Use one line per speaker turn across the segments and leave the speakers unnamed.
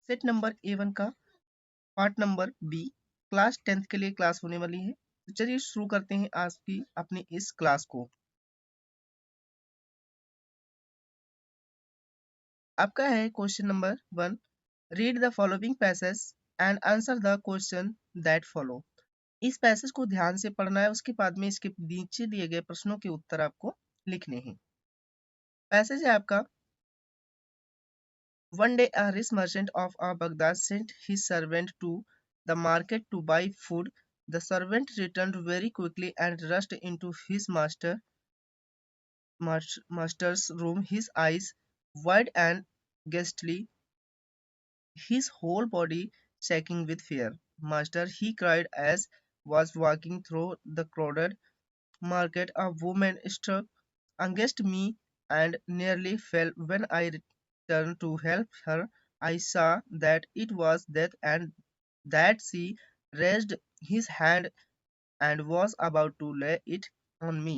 Set number A1 का part number B class 10th के लिए क्लास होने वाली है। तो चलिए शुरू करते हैं आज की अपनी इस क्लास को। आपका है question number 1। Read the following passage and answer the question that follow. इस पैसेज को ध्यान से पढ़ना है, उसके बाद में इसके नीचे दिए गए प्रश्नों के उत्तर आपको लिखने हैं। पैसेज है आपका, One day a rich merchant of Baghdad sent his servant to the market to buy food. The servant returned very quickly and rushed into his master's room, his eyes wide and ghastly, his whole body shaking with fear. Master, he cried as was walking through the crowded market. A woman struck against me and nearly fell. When I returned to help her, I saw that it was death and that she raised his hand and was about to lay it on me.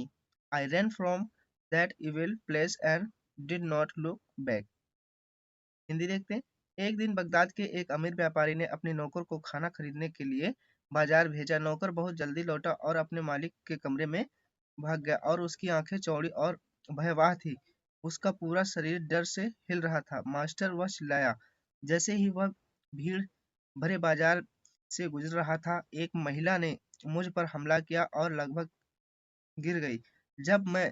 I ran from that evil place and did not look back. Hindi देखते हैं। एक दिन Baghdad के एक अमीर व्यापारी ने अपने नौकर को खाना खरीदने के लिए बाजार भेजा। नौकर बहुत जल्दी लौटा और अपने मालिक के कमरे में भाग गया और उसकी आंखें चौड़ी और भयवाह थी। उसका पूरा शरीर डर से हिल रहा था। मास्टर, वह चिल्लाया। जैसे ही वह भीड़ भरे बाजार से गुजर रहा था, एक महिला ने मुझ पर हमला किया और लगभग गिर गई। जब मैं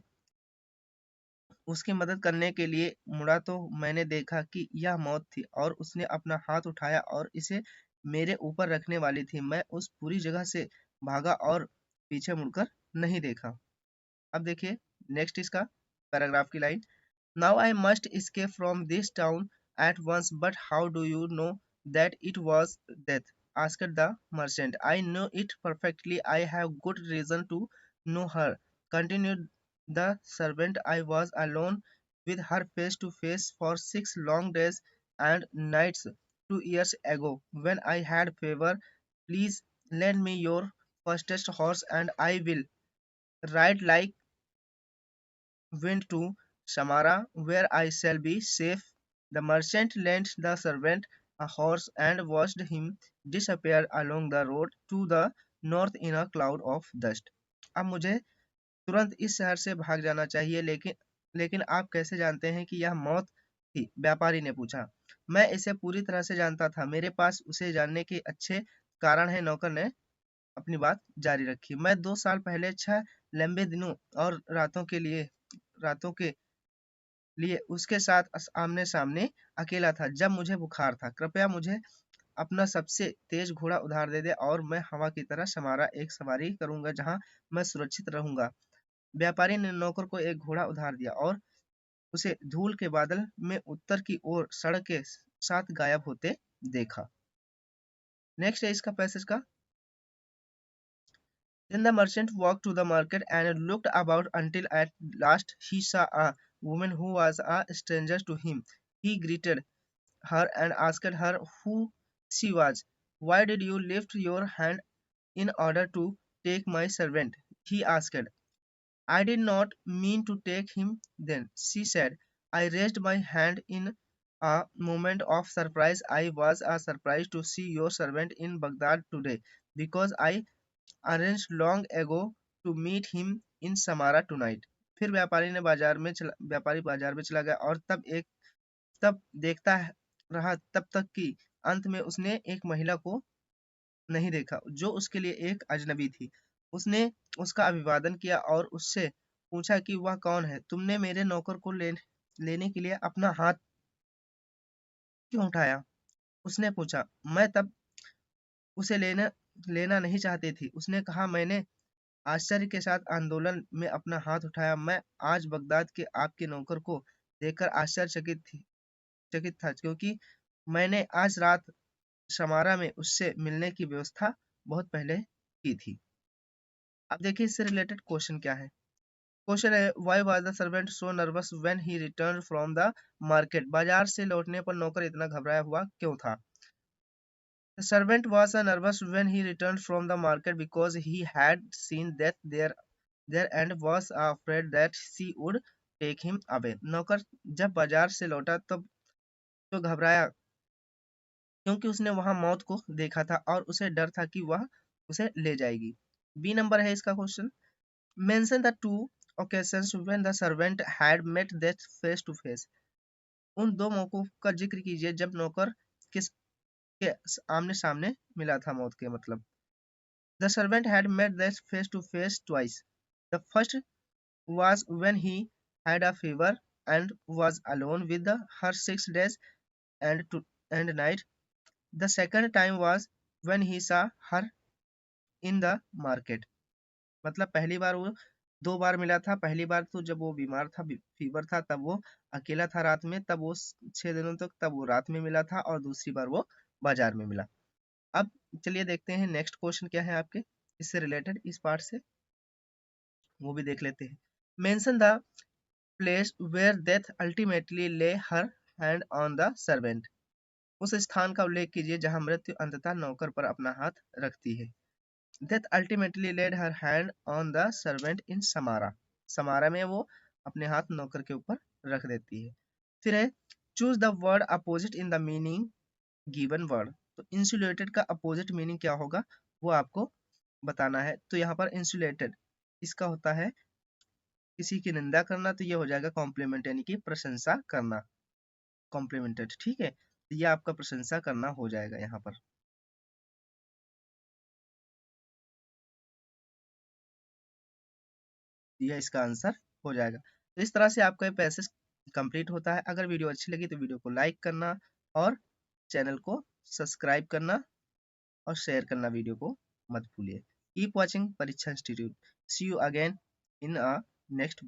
उसकी मदद करने के लिए मुड़ा तो मैंने देखा कि यह मौत थी और उसने अपना हाथ उठाया और इसे मेरे ऊपर रखने वाली थी। मैं उस पूरी जगह से भागा और पीछे मुड़कर नहीं देखा। अब देखिए नेक्स्ट इसका पैराग्राफ की line. Now I must escape from this town at once, but how do you know that it was death? asked the merchant. I know it perfectly. I have good reason to know her, continued the servant. I was alone with her face to face for 6 long days and nights 2 years ago when I had fever. Please lend me your fastest horse and I will ride like wind to Samara, where I shall be safe. The merchant lent the servant a horse and watched him disappear along the road to the north in a cloud of dust. अब मुझे तुरंत इस शहर से भाग जाना चाहिए, लेकिन आप कैसे जानते हैं कि यह मौत थी? व्यापारी ने पूछा। मैं इसे पूरी तरह से जानता था, मेरे पास उसे जानने के अच्छे कारण है। नौकर ने अपनी बात जारी रखी। मैं 2 साल पहले 6 लंबे दिनों और रातों के लिए उसके साथ आमने सामने अकेला था जब मुझे बुखार था। कृपया मुझे अपना सबसे तेज घोड़ा उधार दे दे और मैं हवा की तरह समारा एक सवारी करूंगा जहां मैं सुरक्षित रहूंगा। व्यापारी ने नौकर को एक घोड़ा उधार दिया और उसे धूल के बादल में उत्तर की ओर सड़क के साथ गायब होते देखा। नेक्स्ट है इसका पैसेज का। Then the merchant walked to the market and looked about until at last he saw a woman who was a stranger to him. He greeted her and asked her who she was. Why did you lift your hand in order to take my servant? He asked. I did not mean to take him then, she said. I raised my hand in a moment of surprise. I was surprised to see your servant in Baghdad today because I arranged long ago to meet him in Samara tonight. फिर व्यापारी बाजार में चला गया और तब देखता रहा तब तक कि अंत में उसने एक महिला को नहीं देखा जो उसके लिए एक अजनबी थी। उसने उसका अभिवादन किया और उससे पूछा कि वह कौन है। तुमने मेरे नौकर को लेने के लिए अपना हाथ क्यों उठाया? उसने पूछा। मैं तब उसे लेना नहीं चाहती थी, उसने कहा। मैंने आश्चर्य के साथ आंदोलन में अपना हाथ उठाया। मैं आज बगदाद के आपके नौकर को देखकर चकित था क्योंकि मैंने आज रात शमारा में उससे मिलने की व्यवस्था बहुत पहले की थी। अब देखिए इससे रिलेटेड क्वेश्चन क्या है। क्वेश्चन है why was the servant so nervous when he return from the market. बाजार से लौटने पर नौकर इतना घबराया हुआ क्यों था? The servant was nervous when he returned from the market because he had seen death there and was afraid that she would take him away. नौकर जब बाजार से लौटा तब तो घबराया क्योंकि उसने वहां मौत को देखा था और उसे डर था कि वह उसे ले जाएगी। बी नंबर है इसका question. Mention the two occasions when the servant had met death face to face। उन दो मौकों का जिक्र कीजिए जब नौकर किस के आमने सामने मिला था मौत के, मतलब the servant had met death face to face twice। The first was when he had a fever and was alone with her 6 days and night। The second time was when he saw her in the market। मतलब पहली बार वो दो बार मिला था। पहली बार तो जब वो बीमार था, फीवर था, तब वो अकेला था रात में, तब वो 6 दिनों तक तब वो रात में मिला था, और दूसरी बार वो बाजार में मिला। अब चलिए देखते हैं नेक्स्ट क्वेश्चन क्या है आपके इससे रिलेटेड, इस पार्ट से वो भी देख लेते हैं। Mention the place where death ultimately lay her hand on the servant. उस स्थान का उल्लेख कीजिए जहां मृत्यु अंततः नौकर पर अपना हाथ रखती है। Death ultimately laid her hand on the servant in Samara। Samara में वो अपने हाथ नौकर के ऊपर रख देती है। फिर है choose the word opposite in the meaning given word. तो इंसुलेटेड का अपोजिट मीनिंग क्या होगा वो आपको बताना है। तो यहाँ पर इंसुलेटेड इसका होता है किसी की निंदा करना, तो ये हो जाएगा कॉम्प्लीमेंट यानी कि प्रशंसा करना, कॉम्प्लीमेंटेड, ठीक है। तो ये आपका प्रशंसा करना हो जाएगा यहाँ पर। ये इसका आंसर हो जाएगा। तो इस तरह से आपका ये पैसेज कंप्लीट होता है। अगर वीडियो अच्छी लगी तो वीडियो को लाइक करना और चैनल को सब्सक्राइब करना और शेयर करना वीडियो को मत भूलिए। Keep watching Pariksha institute. See you again in a next